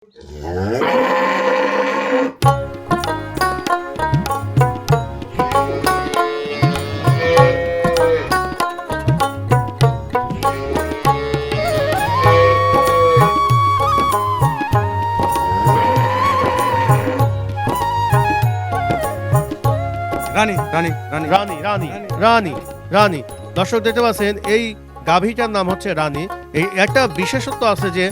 রানী রানী রানী রানী রানী রানী রানী দর্শক দেখতে পাচ্ছেন এই গাভীটার নাম হচ্ছে রানী। এই একটা বিশেষত্ব আছে যে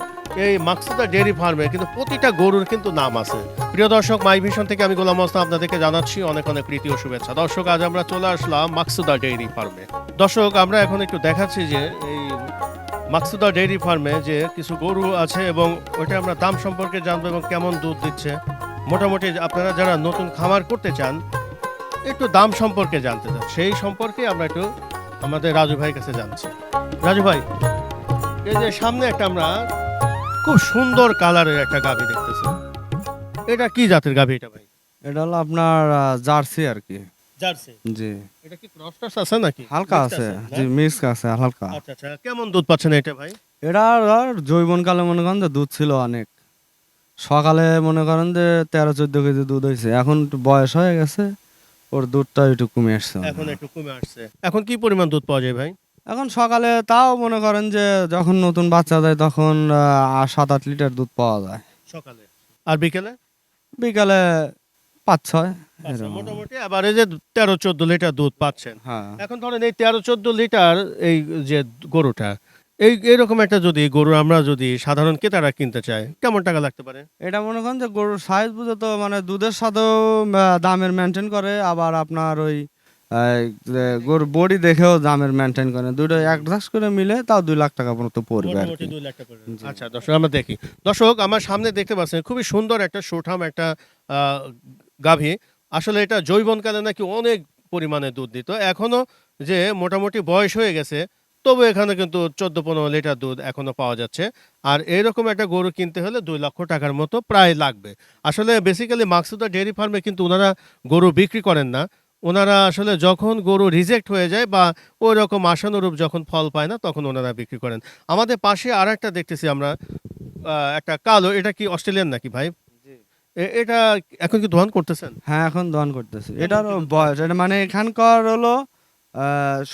এই মাকসুদা ডেয়ারি ফার্মে কিন্তু প্রতিটা গরুর কিন্তু নাম আছে। প্রিয় দর্শক, মাই ভিশন থেকে আমি গোলাম মোস্তফা আপনাদেরকে জানাচ্ছি অনেক অনেক প্রীতি ও শুভেচ্ছা। দর্শক, আজ আমরা চলে আসলাম মাকসুদা ডেয়ারি ফার্মে। দর্শক, আমরা এখন একটু দেখাচ্ছি যে এই মাকসুদা ডেয়ারি ফার্মে যে কিছু গরু আছে এবং ওইটা আমরা দাম সম্পর্কে জানবো এবং কেমন দুধ দিচ্ছে। মোটামুটি আপনারা যারা নতুন খামার করতে চান, একটু দাম সম্পর্কে জানতে চান, সেই সম্পর্কে আমরা একটু আমাদের রাজু ভাইয়ের কাছে জানছি। রাজু ভাই, এই যে সামনে একটা আমরা খুব সুন্দর কালারের একটা গাভী দেখতেছি, এটা কি জাতের গাভী এটা ভাই? এটা হলো আপনার জার্সি আর কি। জার্সি? জি, এটা কি ক্রস টস আছে নাকি? হালকা Mixed আছে, না? জি মিক্স আছে হালকা। আচ্ছা আচ্ছা, কেমন দুধ পাচ্ছেন এটা ভাই? এটা আর জৈবন কালে মনে করেন যে দুধ ছিল অনেক, সকালে মনে করেন যে 13-14 কেজি দুধ হয়েছে, এখন একটু বয়স হয়ে গেছে, ওর দুধটা একটু কমে আসছে এখন একটু কমে আসছে। এখন কি পরিমাণ দুধ পাওয়া যায় ভাই? এখন সকালে তাও মনে করেন যে যখন নতুন বাচ্চা দেয় তখন 7-8 লিটার দুধ পাওয়া যায়, সকালে। আর বিকেলে? বিকালে 5-6 আচ্ছা, এরকম। মোটামুটি আভারেজে 13-14 লিটার দুধ পাচ্ছেন। হ্যাঁ, এখন ধরেন এই 13-14 লিটার এই যে গরুটা, এইরকম একটা যদি গরু আমরা যদি সাধারণ ক্রেতারা কিনতে চায়, কেমন টাকা লাগতে পারে? এটা মনে করেন যে গরুর সাইজ বুঝে তো মানে দুধের সাথেও দামের মেনটেন করে, আবার আপনার ওই যে গরুর বডি দেখেও দামের মেনটেন করে, দুটো অ্যাডজাস্ট করে মিলে তাও 2 লাখ টাকা পর্যন্ত পড়বে আর মোটামুটি কি। 2 লাখ টাকা পড়বে। জি। আচ্ছা দর্শক, আমরা দেখি। দর্শক, আমার সামনে দেখতে পাচ্ছেন খুবই সুন্দর একটা সুঠাম একটা আহ, গাভী। আসলে এটা যৌবনকালে নাকি অনেক পরিমাণে দুধ দিত, এখনো যে মোটামুটি বয়স হয়ে গেছে, তবু এখানে কিন্তু 14-15 লিটার দুধ এখনো পাওয়া যাচ্ছে। আর এইরকম একটা গরু কিনতে হলে 2 লক্ষ টাকার মতো প্রায় লাগবে। আসলে বেসিক্যালি মাকসুদা ডেয়ারি ফার্মে কিন্তু ওনারা গরু বিক্রি করেন না। ওনারা আসলে যখন গরু রিজেক্ট হয়ে যায় বা ওই রকম আশানুরূপ যখন ফল পায় না, তখন ওনারা বিক্রি করেন। আমাদের পাশে আর একটা দেখতেছি আমরা, একটা কালো, এটা কি অস্ট্রেলিয়ান নাকি ভাই? এটা এখন কি দোয়ান করতেছেন? হ্যাঁ, এখন দহন করতেছে। কেমন এটারও কি দুধ বয়স, এটা মানে এখানকার হলো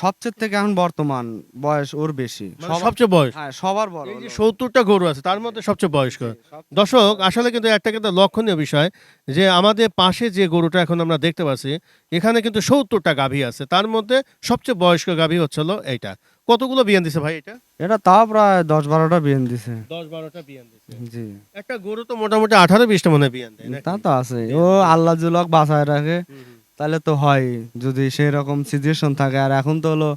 সবচেয়ে থেকে এখন বর্তমান বয়স ওর বেশি, মানে সবচেয়ে বয়স? হ্যাঁ সবার বড় এই যে হলো। 70টা গরু আছে তার মধ্যে সবচেয়ে বয়স্ক। জি, সবচেয়ে দর্শক, বড়। আসলে কিন্তু একটা কিন্তু লক্ষণীয় বিষয় যে আমাদের পাশে যে গরুটা এখন আমরা দেখতে পাচ্ছি, এখানে কিন্তু 70টা গাভী আছে, তার মধ্যে সবচেয়ে বয়স্ক গাভী হচ্ছে হলো এইটা। কতগুলো বিয়ান দিছে ভাই এটা? এটা তাও প্রায় 10-12টা বিয়ান দিছে। 10-12টা বিয়ান দিছে। জি, একটা গরু তো মোটামুটি 18-20টা মনে হয় বিয়ান দেয় নাকি? তা তো আছে, ও আল্লাহ জুলক বাঁচায় রাখে, হুম, হুম। তাহলে তো হয় যদি সেই রকম সিচুয়েশন থাকে। আর এখন তো হলো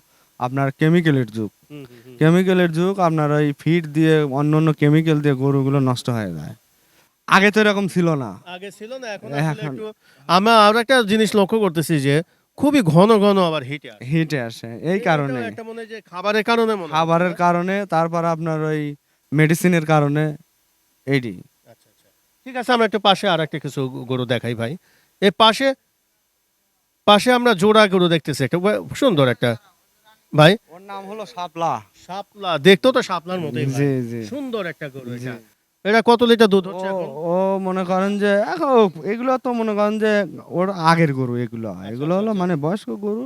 আপনার কেমিক্যালের যুগ, হুম, হুম, হুম। কেমিক্যালের যুগ, আপনার ওই ফিড দিয়ে অন্য অন্য কেমিক্যাল দিয়ে গরুগুলো নষ্ট হয়ে যায়। আগে তো এরকম ছিল না। আগে ছিল না, এখন আসলে এখন একটু আমরা আরো একটা জিনিস লক্ষ্য করতেছি যে খুবই ঘন ঘন আবার হিটে আসে। হিটে আসে এই এটাও কারণে, একটা মনে হয় যে খাবারের কারণে মনে হয়, খাবারের না? কারণে, তারপর আপনার ওই মেডিসিনের কারণে, এইটি। আচ্ছা আচ্ছা, ঠিক আছে, আমরা একটু পাশে আর একটা কিছু গরু দেখাই ভাই। এই পাশে পাশে আমরা জোড়া গরু দেখতেছি, একটা সুন্দর একটা ভাই। ওর নাম হলো শাপলা। শাপলা, দেখতেও তো শাপলার মতোই ভাই। জি জি সুন্দর একটা গরু জি। এটা। এটা কত লিটার দুধ ও হচ্ছে এখন? ও মনে করেন যে এখন এগুলো তো মনে করেন যে ওর আগের গরু, এগুলো এগুলো হলো আচ্ছা। মানে বয়স্ক গরু,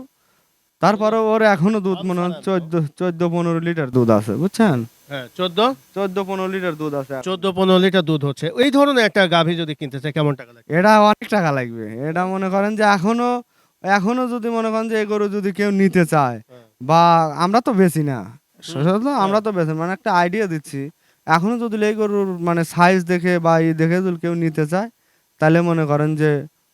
তারপরে ওর এখনো দুধ আচ্ছা, মনে হয় আচ্ছা। 14-15 লিটার দুধ আছে, বুঝছেন? হ্যাঁ, 14 14-15 লিটার দুধ আছে এখন। 14-15 লিটার দুধ হচ্ছে। এই ধরনের একটা গাভী যদি কিনতে চায় কেমন টাকা লাগে? এটা অনেক টাকা লাগবে। এটা মনে করেন যে এখনো এখনো যদি মনে করেন যে এই গরু যদি কেউ নিতে চায়, হ্যাঁ। বা আমরা তো বেচি না, সচরাচর হ্যাঁ। আমরা তো বেচি, মানে একটা আইডিয়া দিচ্ছি, এখনো যদি এই গরুর মানে সাইজ দেখে বা ই দেখে যদি কেউ নিতে চায়, তাহলে মনে করেন যে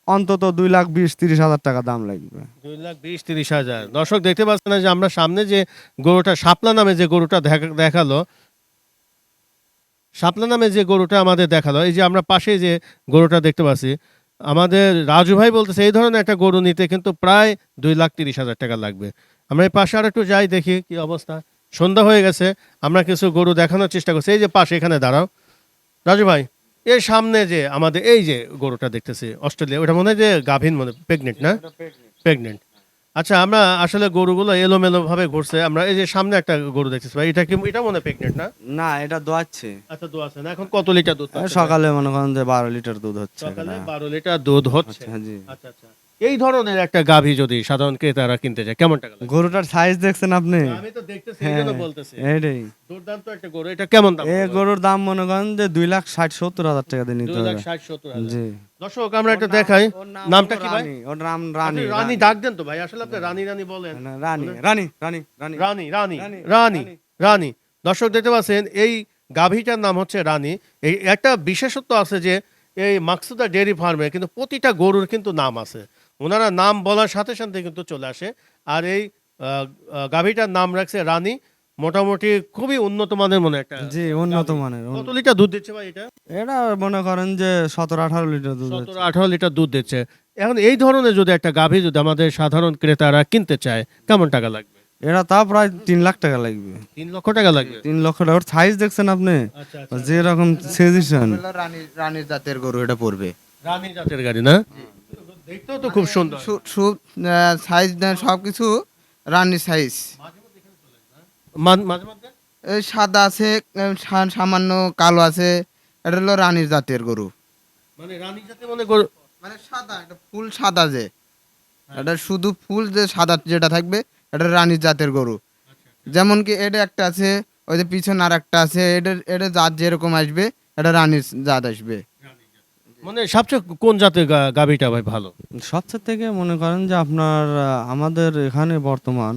অন্তত 2,20,30,000 টাকা দাম লাগবে। 2,20,30,000। দর্শক দেখতে পাচ্ছেন না যে আমরা সামনে যে গরুটা শাপলা নামে যে গরুটা দেখালো, শাপলা নামে যে গরুটা আমাদের দেখালো, এই যে আমরা পাশে যে গরুটা দেখতে পাচ্ছি, আমাদের রাজু ভাই বলতেছে এই ধরনের একটা গরু নিতে কিন্তু প্রায় 2,30,000 টাকা লাগবে। আমরা এই পাশে আর একটু যাই, দেখি কি অবস্থা। সন্ধ্যা হয়ে গেছে, আমরা কিছু গরু দেখানোর চেষ্টা করছি। এই যে পাশে, এখানে দাঁড়াও রাজু ভাই, এর সামনে যে আমাদের এই যে গরুটা দেখতেছি অস্ট্রেলিয়া, ওটা মনে হয় যে গাভীন, মনে প্রেগনেন্ট না? প্রেগনেন্ট। আচ্ছা, আমরা আসলে গরুগুলো এলোমেলো ভাবে ঘুরছে। আমরা এই যে সামনে একটা গরু দেখতেছি ভাই, এটা কি, এটা মনে প্রেগনেন্ট না? না, এটা দোয়াচ্ছে। আচ্ছা, দুধ আছে না? এখন কত লিটার দুধ পাচ্ছে? সকালে মনে করেন যে 12 লিটার দুধ হচ্ছে সকালে এটা। 12 লিটার দুধ হচ্ছে। আচ্ছা, জি। আচ্ছা আচ্ছা, এই ধরনের একটা গাভী যদি সাধারণ ক্রেতারা কিনতে চায় কেমন টাকা লাগবে? গরুটার সাইজ দেখছেন আপনি? আমি তো দেখতেছি, এই জন্য বলতেছি। এইটাই। দুর্দান্ত একটা গরু, এটা কেমন দাম? এই গরুর দাম মনে করেন যে 2,60,70,000 টাকা দিয়ে নিতে হবে। 2,60,70,000। জি। দর্শক, আমরা একটা দেখাই। নামটা কি ভাই? ওর নাম রানী। আপনি রানী ডাক দেন তো ভাই, আসলে আপনি রানী রানী বলেন। রানী রানী রানী রানী রানী রানী রানী, রানী রানী। রানী। দর্শক দেখতে পাচ্ছেন, এই গাভীটার নাম হচ্ছে রানী। এই একটা বিশেষত্ব আছে যে এই মাকসুদা ডেয়ারি ফার্মে কিন্তু প্রতিটা গরুর কিন্তু নাম আছে। ওনারা নাম বলার সাথে সাথে কিন্তু চলে আসে। আর এই গাভীটার নাম রাখছে রানী। মোটামুটি খুবই উন্নত মানের মনে একটা। জি, উন্নত মানের। কত লিটার দুধ দিচ্ছে ভাই এটা? এটা মনে করেন যে 17-18 লিটার দুধ হচ্ছে। 17-18 লিটার দুধ দিচ্ছে। এখন এই ধরনের যদি একটা গাভী যদি আমাদের সাধারণ ক্রেতারা কিনতে চায় কেমন টাকা লাগবে? এটা তা প্রায় 3 লাখ টাকা লাগবে। 3 লক্ষ টাকা লাগবে। 3 লক্ষ টাকা। ওর সাইজ দেখছেন আপনি? আচ্ছা আচ্ছা, যেরকম সেজিশন। রানীর জাতের গরু এটা পড়বে। রানী জাতের গাড়ি না? দেখতেও তো খুব সুন্দর। সাইজ সব কিছু রানীর সাইজ। মাঝে মধ্যে এই সাদা আছে, সামান্য কালো আছে। এটা হলো রানীর জাতের গরু। মানে রানী জাতে মনে করো। মানে সাদা, এটা ফুল সাদা যে, এটা শুধু ফুল যে সাদা যেটা থাকবে এটা রানীর জাতের গরু। যেমন কি এটা একটা আছে, ওই যে পিছনে আর একটা আছে, এটা জাত যেরকম আসবে এটা রানীর জাত আসবে। মানে সবচেয়ে কোন জাতের গাভীটা ভাই ভালো? সবচেয়ে থেকে মনে করেন যে আপনার আমাদের এখানে বর্তমান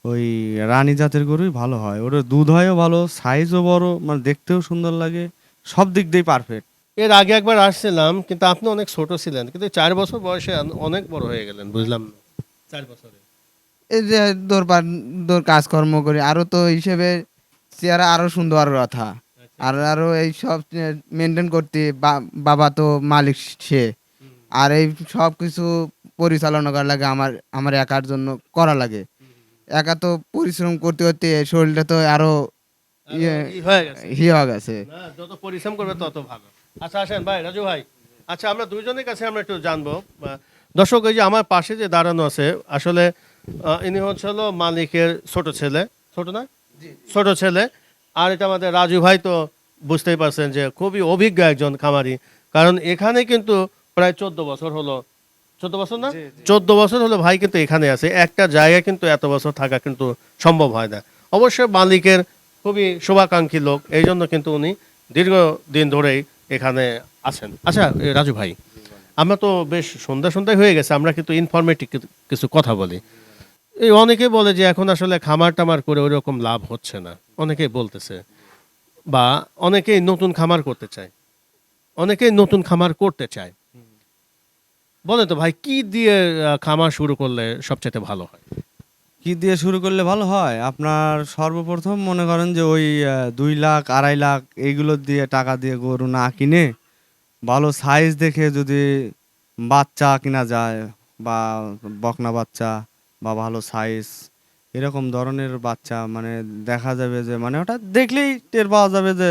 ওই রানী জাতের গরুই ভালো হয়। ওর দুধ হয়ও ভালো, সাইজও বড়, মানে দেখতেও সুন্দর লাগে, সব দিক দিয়ে পারফেক্ট। এর আগে একবার আসছিলাম, কিন্তু আপনি অনেক ছোট ছিলেন, কিন্তু 4 বছর বয়সে অনেক বড় হয়ে গেলেন, বুঝলাম না। 4 বছরে এই যে দৌড় কাজকর্ম করি আরো তো হিসেবে চেহারা আরো সুন্দর কথা। আর আরো এই সব মেনটেন করতে বাবা তো মালিক সে, আর এই সব কিছু পরিচালনা করা লাগে আমার একার জন্য করা লাগে। একা তো পরিশ্রম করতে করতে শরীরটা তো আরো হয়ে গেছে হয়ে গেছে। না, যত পরিশ্রম করবে তত ভালো। আচ্ছা, আসেন ভাই, রাজু ভাই। আচ্ছা, আমরা দুইজনের কাছে আমরা একটু জানবো। দর্শক, এই যে আমার পাশে যে দাঁড়ানো আছে, আসলে ইনি হচ্ছে হলো মালিকের ছোট ছেলে। ছোট না? ছোট ছেলে। আর এটা আমাদের রাজু ভাই, তো বুঝতেই পারছেন যে খুবই অভিজ্ঞ একজন খামারি। কারণ এখানে কিন্তু প্রায় 14 বছর হলো। 14 বছর না? 14 বছর হলো ভাই কিন্তু এখানে আছে। একটা জায়গায় কিন্তু এত বছর থাকা কিন্তু সম্ভব হয় না। অবশ্যই মালিকের খুবই শুভাকাঙ্ক্ষী লোক, এই জন্য কিন্তু উনি দীর্ঘদিন ধরেই এখানে আছেন। আচ্ছা রাজু ভাই, আমরা তো বেশ সন্ধ্যায় হয়ে গেছে, আমরা কিন্তু ইনফরমেটিভ কিছু কথা বলি। এই অনেকে বলে যে এখন আসলে খামার টামার করে ওই রকম লাভ হচ্ছে না, অনেকেই বলতেছে। বা অনেকেই নতুন খামার করতে চায়, অনেকেই নতুন খামার করতে চায়। বলে তো ভাই, কি দিয়ে খামার শুরু করলে সবচেয়ে ভালো হয়? কি দিয়ে শুরু করলে ভালো হয়? আপনার সর্বপ্রথম মনে করেন যে ওই 2 লাখ 2.5 লাখ এইগুলো দিয়ে টাকা দিয়ে গরু না কিনে ভালো সাইজ দেখে যদি বাচ্চা কিনা যায়, বা বকনা বাচ্চা বা ভালো সাইজ এরকম ধরনের বাচ্চা, মানে দেখা যাবে যে মানে ওটা দেখলেই টের পাওয়া যাবে যে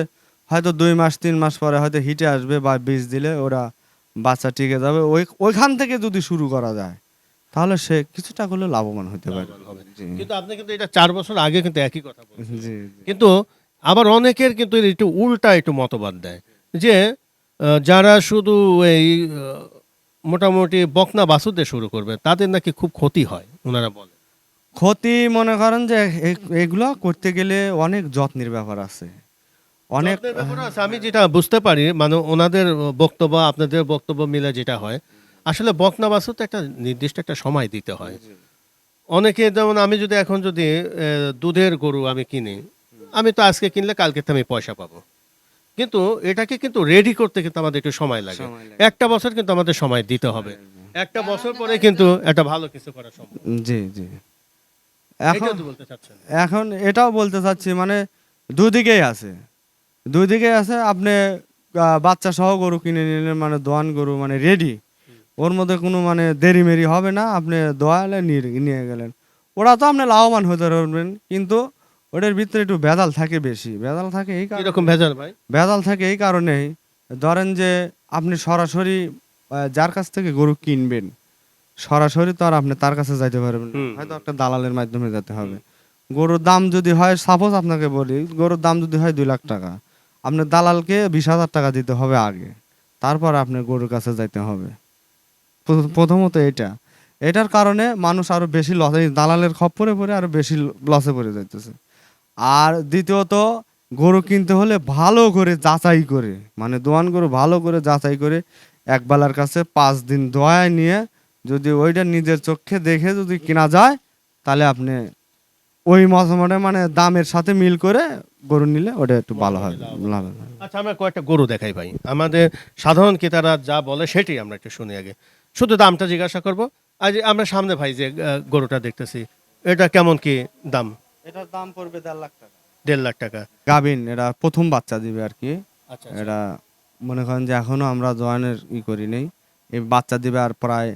হয়তো 2 মাস 3 মাস পরে হয়তো হিটে আসবে, বা বীজ দিলে ওরা বাচ্চা টিকে যাবে। ওইখান থেকে যদি শুরু করা যায় তাহলে সে কিছুটা করলে লাভবান হতে পারে। জি কিন্তু আপনি কিন্তু এটা 4 বছর আগে কিন্তু একই কথা বলছেন। জি জি। কিন্তু আবার অনেকের কিন্তু একটু উল্টা একটু মতবাদ দেয় যে যারা শুধু এই মোটামুটি বকনা বাছুরদের শুরু করবে তাদের নাকি খুব ক্ষতি হয়, ওনারা বলে। ক্ষতি মনে করেন যে এগুলো করতে গেলে অনেক যত্নের ব্যাপার আছে, অনেক। যত্নের ব্যাপার আছে। আমি যেটা বুঝতে পারি, মানে ওনাদের বক্তব্য আপনাদের বক্তব্য মিলে যেটা হয়, আসলে বকনা বাছুর তো একটা নির্দিষ্ট একটা সময় দিতে হয়। অনেকে যেমন আমি যদি এখন যদি দুধের গরু আমি কিনি, আমি তো আজকে কিনলে কালকে তো আমি পয়সা পাবো, কিন্তু এটাকে কিন্তু রেডি করতে কিন্তু আমাদের একটু সময় লাগে। একটা বছর কিন্তু আমাদের সময় দিতে হবে। একটা বছর পরে কিন্তু একটা ভালো কিছু করা সম্ভব। জি জি। এটাও এখন তো বলতে চাচ্ছেন? এখন এটাও বলতে চাচ্ছি, মানে দুদিকেই আছে, দুদিকেই আছে। আপনি বাচ্চা সহ গরু কিনে নিলেন, মানে দোয়ান গরু, মানে রেডি, ওর মধ্যে কোনো মানে দেরি মেরি হবে না। আপনি দোয়ালে নিয়ে গেলেন, ওরা তো আপনি লাভবান হতে পারবেন, কিন্তু ওটার ভিতরে একটু ভেজাল থাকে, বেশি ভেজাল থাকে। এই কারণে এরকম ভেজাল ভাই? ভেজাল থাকে এই কারণেই, ধরেন যে আপনি সরাসরি যার কাছ থেকে গরু কিনবেন সরাসরি তো আর আপনি তার কাছে যাইতে পারবেন না। হুম। হয়তো একটা দালালের মাধ্যমে যেতে হবে। গরুর দাম যদি হয়, সাপোজ আপনাকে বলি, গরুর দাম যদি হয় 2 লাখ টাকা, আপনি দালালকে 20,000 টাকা দিতে হবে আগে, তারপর আপনি গরুর কাছে যাইতে হবে। প্রথমত এটার কারণে মানুষ আরো বেশি লস, এই দালালের খপ্পরে পড়ে আরো বেশি লসে পড়ে যাইতেছে। আর দ্বিতীয়ত, গরু কিনতে হলে ভালো করে যাচাই করে, মানে দোয়ান গরু ভালো করে যাচাই করে একবেলার কাছে 5 দিন দোয়ায় নিয়ে যদি ওইটা নিজের চোখে দেখে যদি কিনা যায়, তাহলে আপনি ওই মজমাটা মানে দামের সাথে মিল করে গরু নিলে ওটা একটু ভালো হবে, লাভ হবে। আচ্ছা, আমরা কয়েকটা গরু দেখাই ভাই, আমাদের সাধারণ ক্রেতারা যা বলে সেটাই আমরা একটু শুনি আগে, শুধু দামটা জিজ্ঞাসা করব। আজ আমরা সামনে ভাই যে গরুটা দেখতেছি, এটা কেমন কি দাম? এটার দাম পড়বে 1.5 লাখ টাকা। 1.5 লাখ টাকা। গাভিন, এটা প্রথম বাচ্চা দিবে আর কি। আচ্ছা, এটা মনে করেন যে এখনো আমরা জোয়ানের করি নেই, এই বাচ্চা দিবে আর প্রায়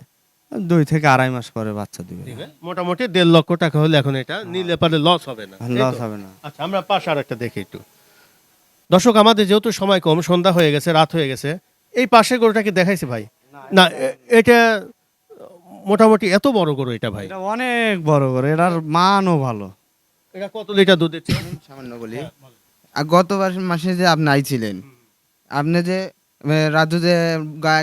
2 থেকে 2.5 মাস পরে বাচ্চা দিবে। মোটামুটি 1.5 লক্ষ টাকা হলে এখন এটা নিলে পারে লস হবে না, তাই তো? লস হবে না। আচ্ছা, আমরা পাশে আর একটা দেখি একটু। দর্শক, আমাদের যেহেতু সময় কম, সন্ধ্যা হয়ে গেছে, রাত হয়ে গেছে, এই পাশের গরুটা কি দেখাইছি ভাই? না, এটা মোটামুটি এত বড় গরু এটা ভাই? এটা অনেক বড় করে, এটার মানও ভালো। এটা কত লিটার দুধ দিচ্ছে? সামান্য বলি, আর গত মাসে যে আপনি আইছিলেন, আপনি যে রাজু যে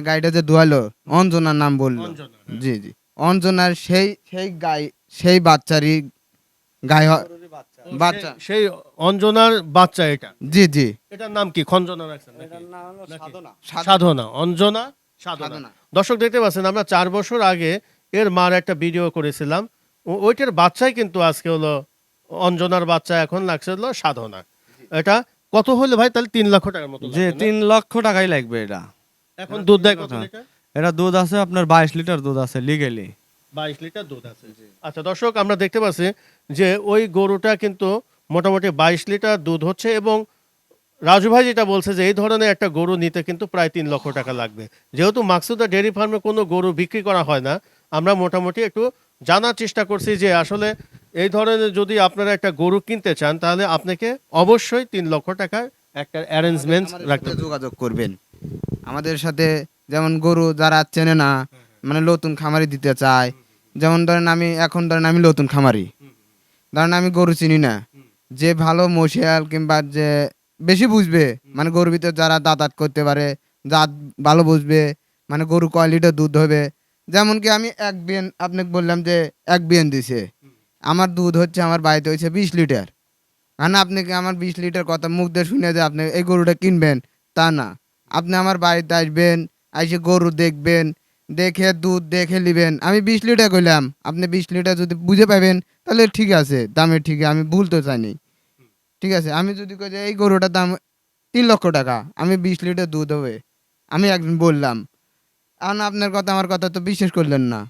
গাইটা যে দুয়ালো, অঞ্জনার নাম বললো, অঞ্জনা, জি জি, অঞ্জনার সেই সেই গাই, সেই বাচ্চারই গাই বাচ্চা, সেই অঞ্জনার বাচ্চা এটা। জি জি, এটার নাম কি? খঞ্জনা রাখছেন নাকি? সাধনা। সাধনা, অঞ্জনা সাধনা। সাধনা। দর্শক দেখতে পাচ্ছেন, আমরা 4 বছর আগে এর মার একটা ভিডিও করেছিলাম, ওইটার বাচ্চাই কিন্তু আজকে হলো অঞ্জনার বাচ্চা, এখন লাগছে হলো সাধনা। এটা কত হলে ভাই তাহলে 3 লক্ষ টাকার মতো যে লাগবে না? 3 লক্ষ টাকাই লাগবে এটা। এখন দুধ দেয় কত লিটার? এটা দুধ আছে আপনার 22 লিটার দুধ আছে লিগেলি। 22 লিটার দুধ আছে। আচ্ছা দর্শক, আমরা দেখতে পাচ্ছি যে ওই গরুটা কিন্তু মোটামুটি 22 লিটার দুধ হচ্ছে, এবং রাজু ভাই যেটা বলছে যে এই ধরনের একটা গরু নিতে কিন্তু প্রায় 3 লক্ষ টাকা লাগবে। যেহেতু মাকসুদা ডেয়ারি ফার্মে কোনো গরু বিক্রি করা হয় না, আমরা মোটামুটি একটু জানার চেষ্টা করছি যে আসলে এই ধরনের যদি আপনারা একটা গরু কিনতে চান, তাহলে আপনাকে অবশ্যই 3 লক্ষ টাকার একটা অ্যারেঞ্জমেন্ট আমাদের রাখতে সাথে হবে। যোগাযোগ করবেন। আমাদের সাথে যেমন গরু যারা চেনে না, মানে নতুন খামারি দিতে চায়, যেমন ধরেন আমি নতুন খামারি, ধরেন আমি গরু চিনি না, যে ভালো মশিয়াল কিংবা যে বেশি বুঝবে, মানে গরুর ভিতর যারা দাঁত করতে পারে, জাত ভালো বুঝবে, মানে গরু কয় লিটার দুধ হবে। যেমন কি আমি এক বিয়ান আপনাকে বললাম যে এক বিয়ান দিছে, আমার দুধ হচ্ছে আমার বাড়িতে হয়েছে 20 লিটার। না, আপনি কি আমার 20 লিটার কথা মুখ দিয়ে শুনে যে আপনি এই গরুটা কিনবেন তা না, আপনি আমার বাড়িতে আসবেন, এসে গরু দেখবেন, দেখে দুধ দেখে নেবেন। আমি 20 লিটার কইলাম, আপনি 20 লিটার যদি বুঝে পাবেন তাহলে ঠিক আছে, দামে ঠিক, আমি ভুল তো চাইনি, ঠিক আছে। আমি যদি কই যে এই গরুটার দাম 3 লক্ষ টাকা, আমি 20 লিটার দুধ হবে, আমি একদিন বললাম, এখন আপনার কথা আমার কথা তো বিশ্বাস করলেন না।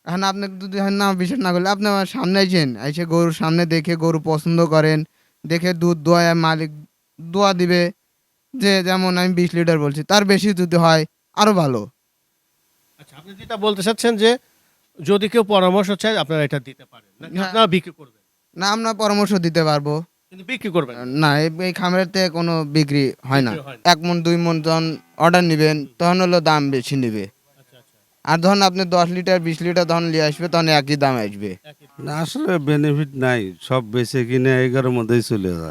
এখন আপনি যদি না বিশ্বাস না করলে আপনি আমার সামনে আইছেন, এসে গরুর সামনে দেখে গরু পছন্দ করেন, দেখে দুধ দোয়া মালিক দোয়া দিবে, যে যেমন আমি 20 লিটার বলছি তার বেশি যদি হয় আরো ভালো। আচ্ছা, আপনি যেটা বলতে চাচ্ছেন যে যদি কেউ পরামর্শ চায় আপনারা এটা দিতে পারেন, নাকি হ্যাঁ। আপনারা বিক্রি করবেন? না, আমরা পরামর্শ দিতে পারবো কিন্তু বিক্রি করবেন না। না, এই খামারের থেকে কোনো বিক্রি হয় না। বিক্রি হয় না। 1 মণ 2 মণ যখন অর্ডার নেবেন তখন হলো দাম বেশি নেবে, আচ্ছা আচ্ছা, আর যখন আপনি 10 লিটার 20 লিটার তখন নিয়ে আসবে তখন একই দাম আসবে। একই। না আসলে বেনিফিট নাই, সব বেচে কিনে 11-এর মধ্যেই চলে যায়।